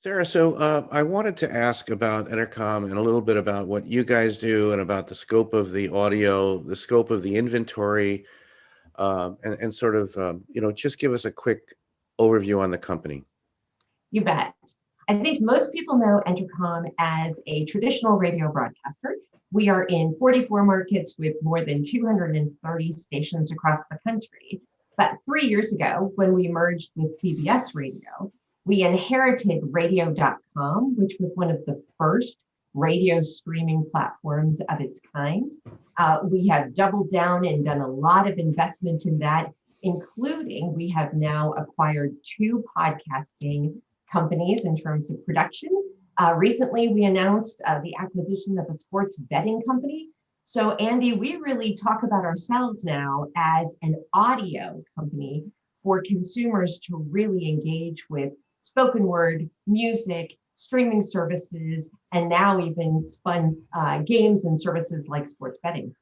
Sarah, so I wanted to ask about Entercom and a little bit about what you guys do and about the scope of the audio, the scope of the inventory, and sort of, just give us a quick overview on the company. You bet. I think most people know Entercom as a traditional radio broadcaster. We are in 44 markets with more than 230 stations across the country. But 3 years ago, when we merged with CBS Radio, we inherited radio.com, which was one of the first radio streaming platforms of its kind. We have doubled down and done a lot of investment in that, including we have now acquired two podcasting companies in terms of production. Recently, we announced the acquisition of a sports betting company. So, Andy, we really talk about ourselves now as an audio company for consumers to really engage with spoken word, music, streaming services, and now even fun games and services like sports betting.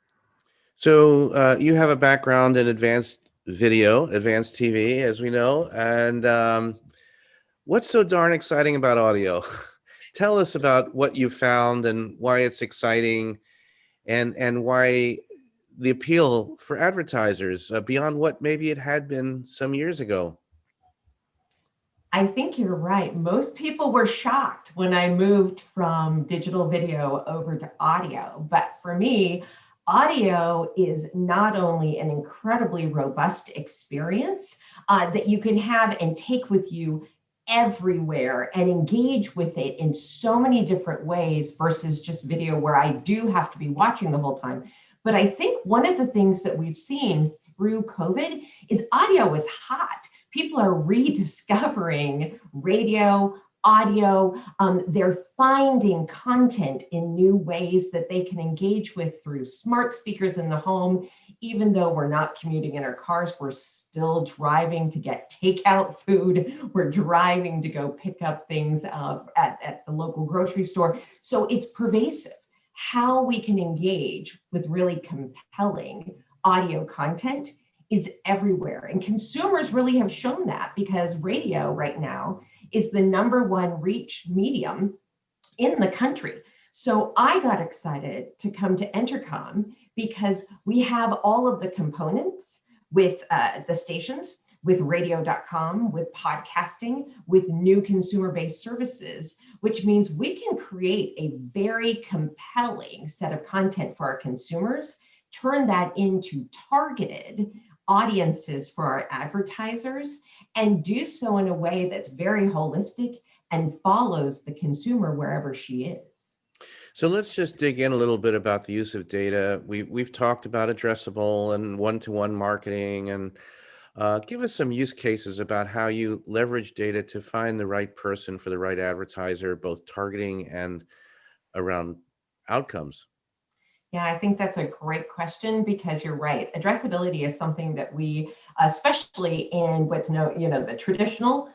So you have a background in advanced video, advanced TV, as we know, and what's so darn exciting about audio? Tell us about what you found and why it's exciting, and why the appeal for advertisers beyond what maybe it had been some years ago. I think you're right. Most people were shocked when I moved from digital video over to audio. But for me, audio is not only an incredibly robust experience that you can have and take with you everywhere and engage with it in so many different ways versus just video where I do have to be watching the whole time. But I think one of the things that we've seen through COVID is audio is hot. People are rediscovering radio, audio. They're finding content in new ways that they can engage with through smart speakers in the home. Even though we're not commuting in our cars, we're still driving to get takeout food. We're driving to go pick up things at the local grocery store. So it's pervasive how we can engage with really compelling audio content is everywhere. And consumers really have shown that because radio right now is the #1 reach medium in the country. So I got excited to come to Entercom because we have all of the components with the stations, with radio.com, with podcasting, with new consumer-based services, which means we can create a very compelling set of content for our consumers, turn that into targeted audiences for our advertisers, and do so in a way that's very holistic and follows the consumer wherever she is. So let's just dig in a little bit about the use of data. We've talked about addressable and one-to-one marketing, and give us some use cases about how you leverage data to find the right person for the right advertiser, both targeting and around outcomes. Yeah, I think that's a great question because you're right. Addressability is something that we, especially in what's known, the traditional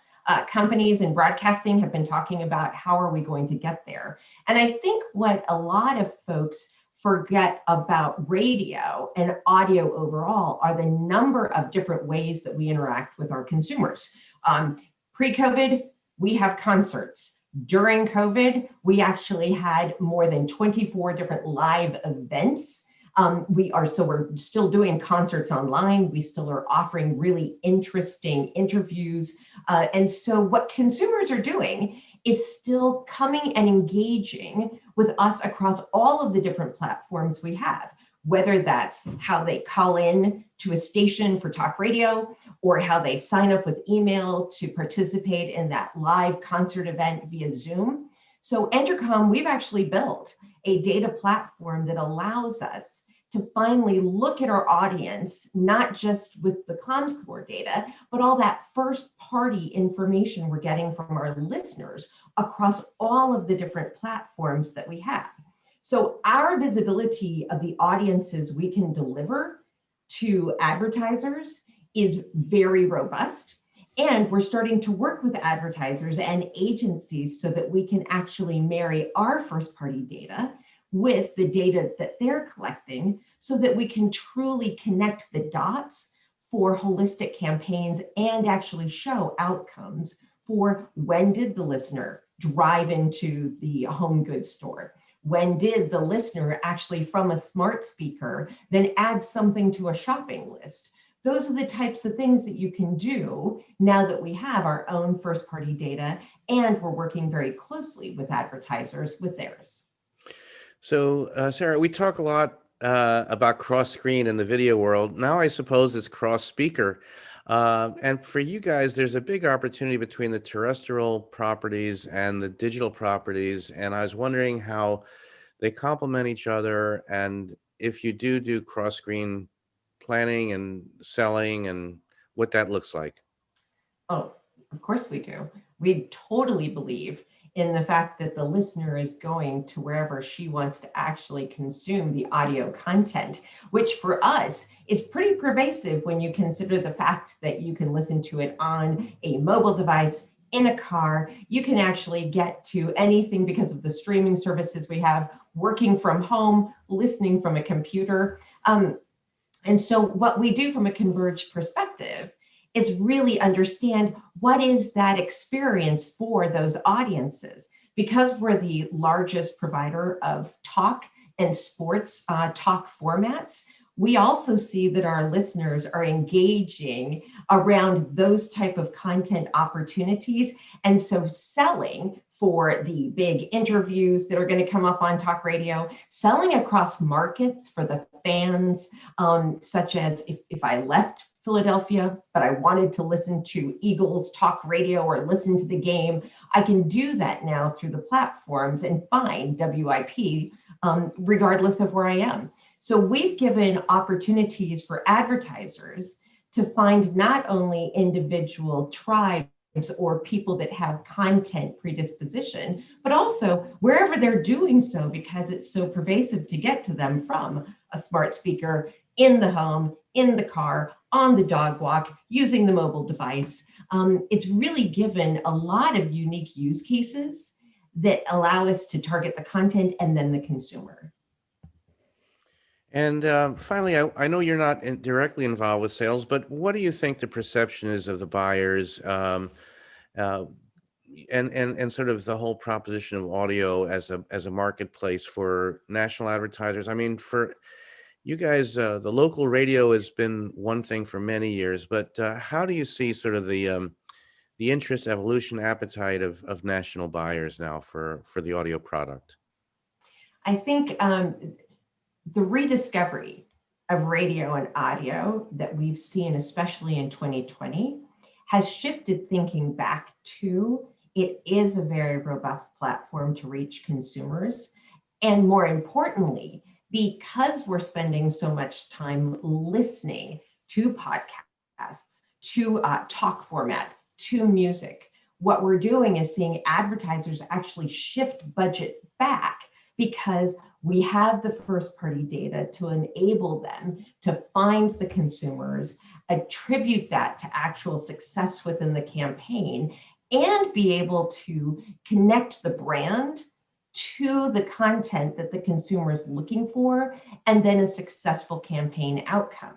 companies in broadcasting have been talking about how are we going to get there. And I think what a lot of folks forget about radio and audio overall are the number of different ways that we interact with our consumers. Pre-COVID, we have concerts. During COVID, we actually had more than 24 different live events. We're still doing concerts online. We still are offering really interesting interviews. And so what consumers are doing is still coming and engaging with us across all of the different platforms we have, whether that's how they call in to a station for talk radio, or how they sign up with email to participate in that live concert event via Zoom. So Entercom, we've actually built a data platform that allows us to finally look at our audience, not just with the Comscore data, but all that first party information we're getting from our listeners across all of the different platforms that we have. So our visibility of the audiences we can deliver to advertisers is very robust. And we're starting to work with advertisers and agencies so that we can actually marry our first party data with the data that they're collecting so that we can truly connect the dots for holistic campaigns and actually show outcomes for when did the listener drive into the home goods store? When did the listener actually from a smart speaker then add something to a shopping list? Those are the types of things that you can do now that we have our own first party data and we're working very closely with advertisers with theirs. So, Sarah, we talk a lot about cross screen in the video world. Now, I suppose it's cross speaker. And for you guys, there's a big opportunity between the terrestrial properties and the digital properties. And I was wondering how they complement each other. And if you do cross screen planning and selling and what that looks like. Oh, of course we do. We totally believe in the fact that the listener is going to wherever she wants to actually consume the audio content, which for us is pretty pervasive when you consider the fact that you can listen to it on a mobile device, in a car. You can actually get to anything because of the streaming services we have, working from home, listening from a computer. And so what we do from a converged perspective is really understand what is that experience for those audiences. Because we're the largest provider of talk and sports talk formats, we also see that our listeners are engaging around those type of content opportunities. And so selling for the big interviews that are going to come up on talk radio, selling across markets for the fans, such as if I left Philadelphia, but I wanted to listen to Eagles talk radio or listen to the game, I can do that now through the platforms and find WIP regardless of where I am. So we've given opportunities for advertisers to find not only individual tribes or people that have content predisposition, but also wherever they're doing so, because it's so pervasive to get to them from a smart speaker, in the home, in the car, on the dog walk, using the mobile device. It's really given a lot of unique use cases that allow us to target the content and then the consumer. And finally, I know you're not directly involved with sales, but what do you think the perception is of the buyers, uh, and sort of the whole proposition of audio as a marketplace for national advertisers? I mean, for you guys, the local radio has been one thing for many years, but how do you see sort of the interest, evolution, appetite of national buyers now for the audio product? I think the rediscovery of radio and audio that we've seen, especially in 2020, has shifted thinking back to it is a very robust platform to reach consumers. And more importantly, because we're spending so much time listening to podcasts, to talk format, to music, what we're doing is seeing advertisers actually shift budget back because we have the first party data to enable them to find the consumers, attribute that to actual success within the campaign, and be able to connect the brand to the content that the consumer is looking for, and then a successful campaign outcome.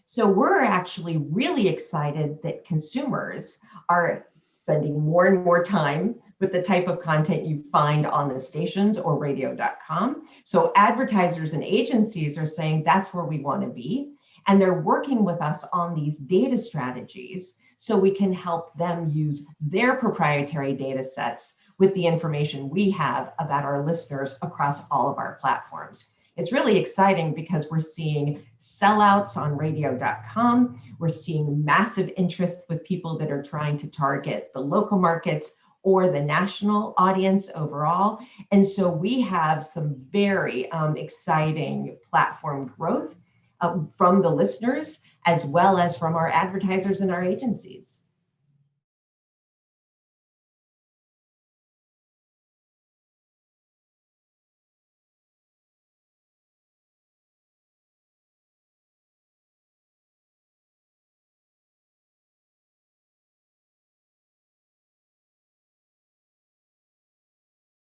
So we're actually really excited that consumers are spending more and more time with the type of content you find on the stations or radio.com. So advertisers and agencies are saying that's where we want to be. And they're working with us on these data strategies so we can help them use their proprietary data sets with the information we have about our listeners across all of our platforms. It's really exciting because we're seeing sellouts on radio.com. We're seeing massive interest with people that are trying to target the local markets or the national audience overall. And so we have some very exciting platform growth from the listeners, as well as from our advertisers and our agencies.